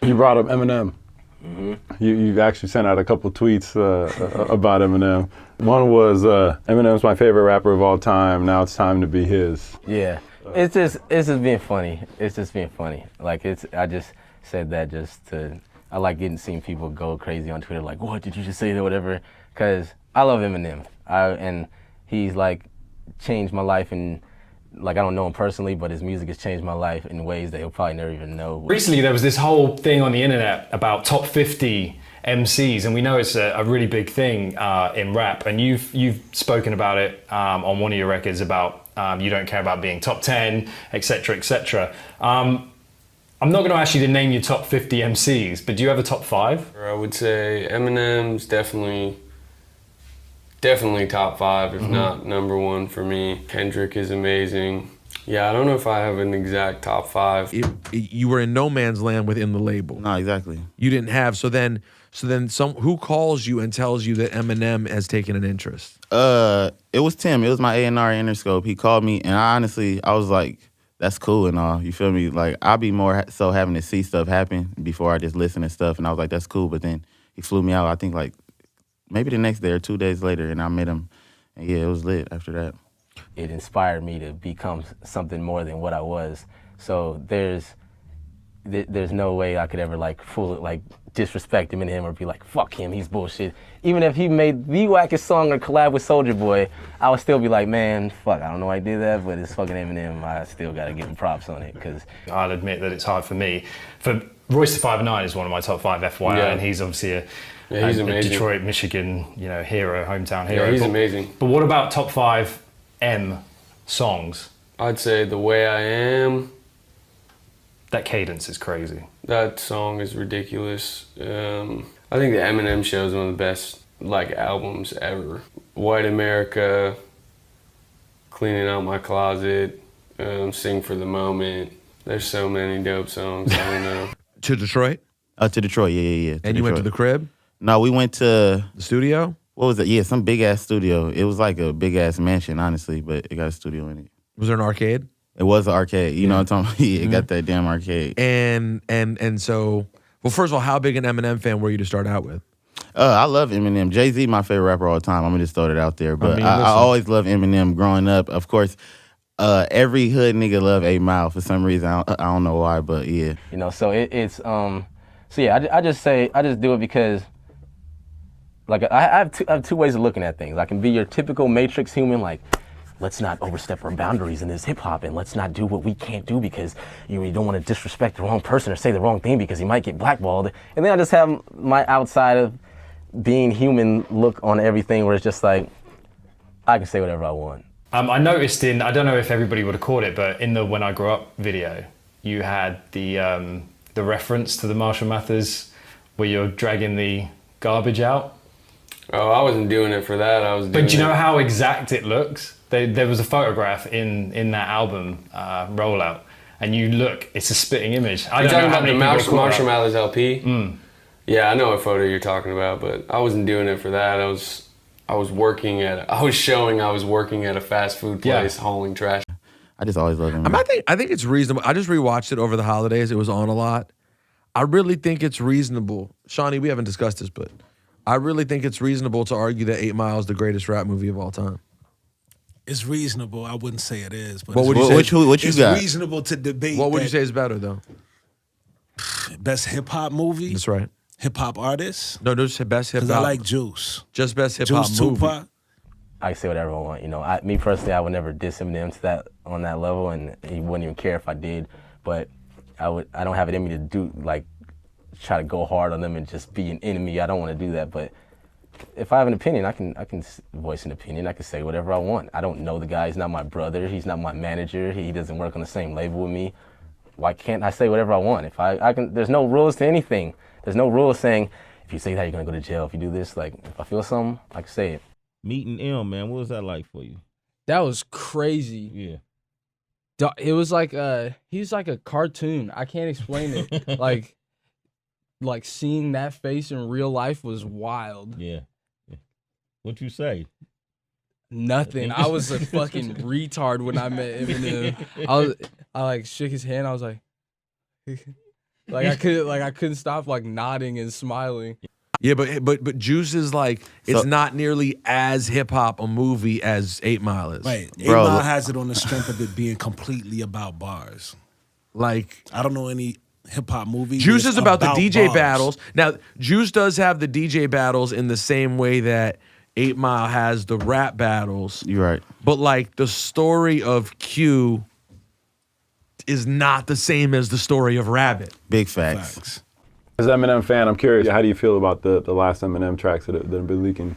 You brought up Eminem. You actually sent out a couple tweets about Eminem. One was Eminem's my favorite rapper of all time. Now it's time to be his. Yeah, it's just being funny. It's just being funny. Like I just said that just to. I like seeing people go crazy on Twitter like, what did you just say that, whatever. Cause I love Eminem. And he's like changed my life, and like I don't know him personally, but his music has changed my life in ways that he'll probably never even know. Recently there was this whole thing on the internet about top 50 MCs, and we know it's a really big thing in rap, and you've spoken about it on one of your records about you don't care about being top 10, etc., etc. I'm not going to ask you to name your top 50 MCs, but do you have a top 5? I would say Eminem's definitely top 5, if not number 1 for me. Kendrick is amazing. Yeah, I don't know if I have an exact top 5. You were in no man's land within the label. No, exactly. You didn't have, so then who calls you and tells you that Eminem has taken an interest? It was Tim. It was my A&R Interscope. He called me, and I was like, that's cool and all. You feel me? Like, I'll be more so having to see stuff happen before I just listen to stuff. And I was like, that's cool. But then he flew me out, I think, like, maybe the next day or 2 days later, and I met him. And yeah, it was lit after that. It inspired me to become something more than what I was. So there's no way I could ever disrespect him or be like, fuck him, he's bullshit. Even if he made the wackest song or collab with Soulja Boy, I would still be like, man, fuck, I don't know why I did that, but it's fucking Eminem. I still gotta give him props on it, because I'll admit that it's hard for me. For Royce the 5'9" is one of my top 5 FYI, and he's obviously he's a amazing. Detroit, Michigan, hero, hometown hero. Yeah, he's amazing. But what about top 5 M songs? I'd say The Way I Am. That cadence is crazy. That song is ridiculous. I think the Eminem Show is one of the best albums ever. White America, Cleaning Out My Closet, Sing for the Moment. There's so many dope songs. I don't know. To Detroit? To Detroit, yeah. And you went to the crib? No, we went to the studio. What was it? Yeah, some big ass studio. It was like a big ass mansion, honestly, but it got a studio in it. Was there an arcade? It was an arcade. You know what I'm talking about? Yeah, it got that damn arcade. And so, well, first of all, how big an Eminem fan were you to start out with? I love Eminem. Jay-Z, my favorite rapper all the time. I'm gonna just throw it out there. But I listen. always loved Eminem growing up. Of course, every hood nigga love 8 Mile for some reason. I don't know why, but yeah. So I just do it because, like, I have two ways of looking at things. I can be your typical Matrix human, like, let's not overstep our boundaries in this hip hop, and let's not do what we can't do because you don't want to disrespect the wrong person or say the wrong thing because you might get blackballed. And then I just have my outside of being human look on everything, where it's just like, I can say whatever I want. I noticed I don't know if everybody would have caught it, but in the When I Grow Up video, you had the reference to the Marshall Mathers where you're dragging the garbage out. Oh, I wasn't doing it for that. But do you know how exact it looks? There was a photograph in that album rollout, and it's a spitting image. You're talking about the Marshall Mathers LP? Yeah, I know what photo you're talking about, but I wasn't doing it for that. I was working at a fast food place hauling trash. I just always loved him. I think it's reasonable. I just rewatched it over the holidays. It was on a lot. I really think it's reasonable. Shawnee, we haven't discussed this, but I really think it's reasonable to argue that 8 Mile is the greatest rap movie of all time. It's reasonable. I wouldn't say it is, but what would you say? What you got? It's reasonable to debate. What would you say is better, though? Best hip hop movie? That's right. Hip hop artist? No, just best hip hop. Because I like Juice. Just best hip hop Juice, movie. Tupac. I can say whatever I want. Me personally, I would never diss Eminem on that level, and he wouldn't even care if I did. But I don't have it in me to do try to go hard on them and just be an enemy. I don't want to do that. But if I have an opinion, I can voice an opinion. I can say whatever I want. I don't know the guy. He's not my brother. He's not my manager. He doesn't work on the same label with me. Why can't I say whatever I want? If I can, there's no rules to anything. There's no rules saying if you say that you're gonna go to jail. If you do this, if I feel something, I can say it. Meeting M, man, what was that like for you? That was crazy. Yeah. It was like he's like a cartoon. I can't explain it. like seeing that face in real life was wild. Yeah. What'd you say? Nothing. I was a fucking retard when I met Eminem. I shook his hand. I was like, Like I couldn't stop like nodding and smiling. Yeah, but Juice is like it's not nearly as hip hop a movie as 8 Mile is. Right. 8 Bro, Mile has it on the strength of it being completely about bars. Like I don't know any hip hop movie. Juice that's is about the DJ bars. battles. Now, Juice does have the DJ battles in the same way that 8 Mile has the rap battles. You're right. But like the story of Q is not the same as the story of Rabbit. Big facts. As an Eminem fan, I'm curious, how do you feel about the last Eminem tracks that have been leaking?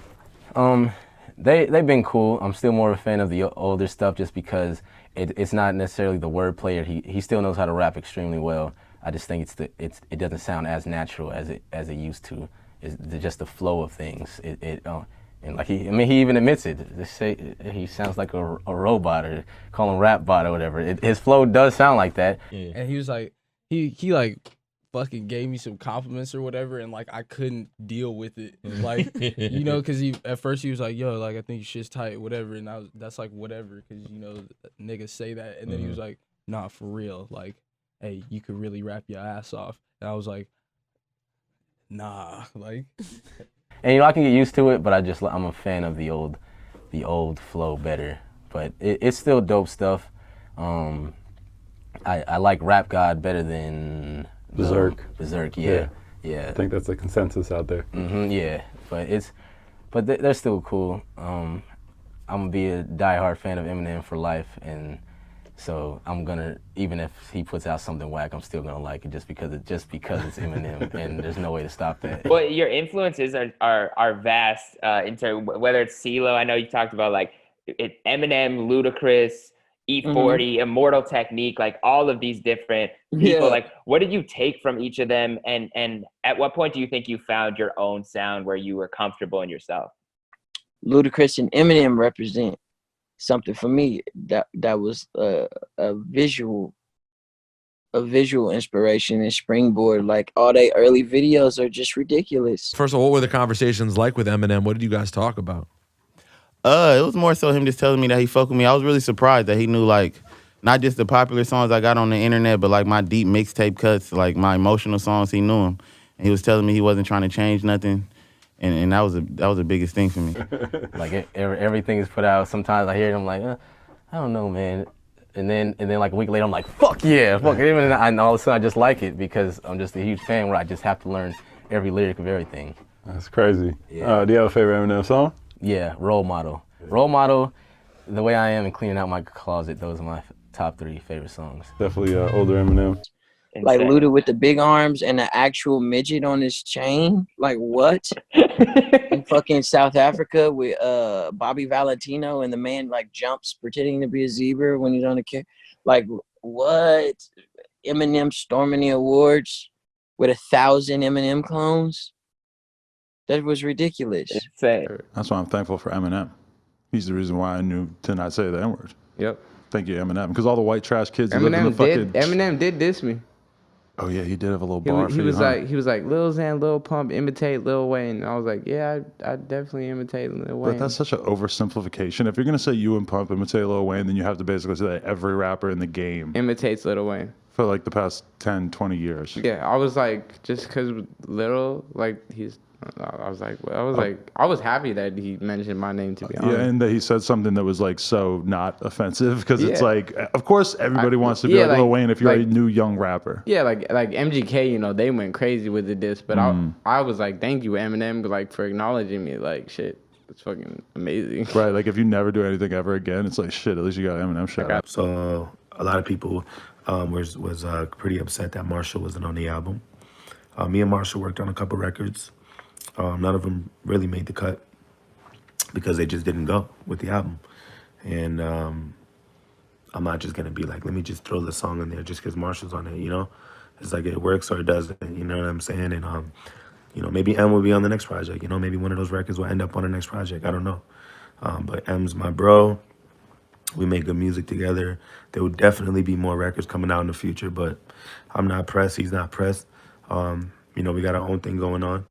They've been cool. I'm still more of a fan of the older stuff just because it's not necessarily the wordplay. He still knows how to rap extremely well. I just think it doesn't sound as natural as it used to. It's just the flow of things. And like he even admits it. They say he sounds like a robot or call him rap bot or whatever. His flow does sound like that. Yeah. And he was like, he like fucking gave me some compliments or whatever, and like I couldn't deal with it, like you know, because at first he was like, yo, like I think your shit's tight, whatever, and that's like whatever, because you know niggas say that, and then he was like, nah, for real, like, hey, you could really rap your ass off, and I was like, nah, like. And you know I can get used to it, but I'm a fan of the old flow better. But it's still dope stuff. I like Rap God better than Berserk. Berserk, yeah. I think that's the consensus out there. Yeah, but they're still cool. I'm gonna be a diehard fan of Eminem for life, and so I'm gonna, even if he puts out something whack, I'm still gonna like it just because it's Eminem, and there's no way to stop that. Well, your influences are vast into whether it's CeeLo. I know you talked about like Eminem, Ludacris, E40, Immortal Technique, like all of these different people. Yeah. Like, what did you take from each of them, and at what point do you think you found your own sound where you were comfortable in yourself? Ludacris and Eminem represent something for me that was a visual inspiration and springboard. Like all they early videos are just ridiculous. First of all, what were the conversations like with Eminem? What did you guys talk about? It was more so him just telling me that he fucked with me. I was really surprised that he knew, like, not just the popular songs I got on the internet, but like my deep mixtape cuts, like my emotional songs. He knew them, and he was telling me he wasn't trying to change nothing, and that was the biggest thing for me. Like everything is put out. Sometimes I hear it, I'm like, I don't know, man. And then like a week later, I'm like, fuck yeah, fuck it. And all of a sudden I just like it because I'm just a huge fan where I just have to learn every lyric of everything. That's crazy. Yeah. Do you have a favorite Eminem song? Yeah, Role Model. Role Model, The Way I Am, and Cleaning Out My Closet, those are my top 3 favorite songs. Definitely older Eminem. Like Luda with the big arms and the actual midget on his chain. Like what? In fucking South Africa with Bobby Valentino, and the man like jumps pretending to be a zebra when he's on the kick. Like what? Eminem storming the awards with 1,000 Eminem clones. That was ridiculous. That's why I'm thankful for Eminem. He's the reason why I knew to not say the N-word. Yep. Thank you, Eminem. Because all the white trash kids who live in the fucking... Eminem did diss me. Oh yeah, he did have a little bar for you, He was like, Lil Xan, Lil Pump, imitate Lil Wayne. And I was like, yeah, I definitely imitate Lil Wayne. But that's such an oversimplification. If you're going to say you and Pump imitate Lil Wayne, then you have to basically say that every rapper in the game imitates Lil Wayne. For like the past 10, 20 years. Yeah, I was like, just because Lil, like, I was happy that he mentioned my name, to be honest. Yeah, and that he said something that was like so not offensive, because it's like, of course everybody wants to be like Lil Wayne if you're a new young rapper. Yeah, like MGK, you know, they went crazy with the diss, but I was like, thank you, Eminem, like, for acknowledging me. Like, shit, it's fucking amazing. Right, like if you never do anything ever again, it's like, shit, at least you got Eminem shout out. So a lot of people was pretty upset that Marshall wasn't on the album. Me and Marshall worked on a couple records. None of them really made the cut because they just didn't go with the album. And I'm not just going to be like, let me just throw the song in there just because Marshall's on it, you know? It's like it works or it doesn't, you know what I'm saying? And, you know, maybe M will be on the next project. You know, maybe one of those records will end up on the next project. I don't know. But M's my bro. We make good music together. There will definitely be more records coming out in the future, but I'm not pressed. He's not pressed. You know, we got our own thing going on.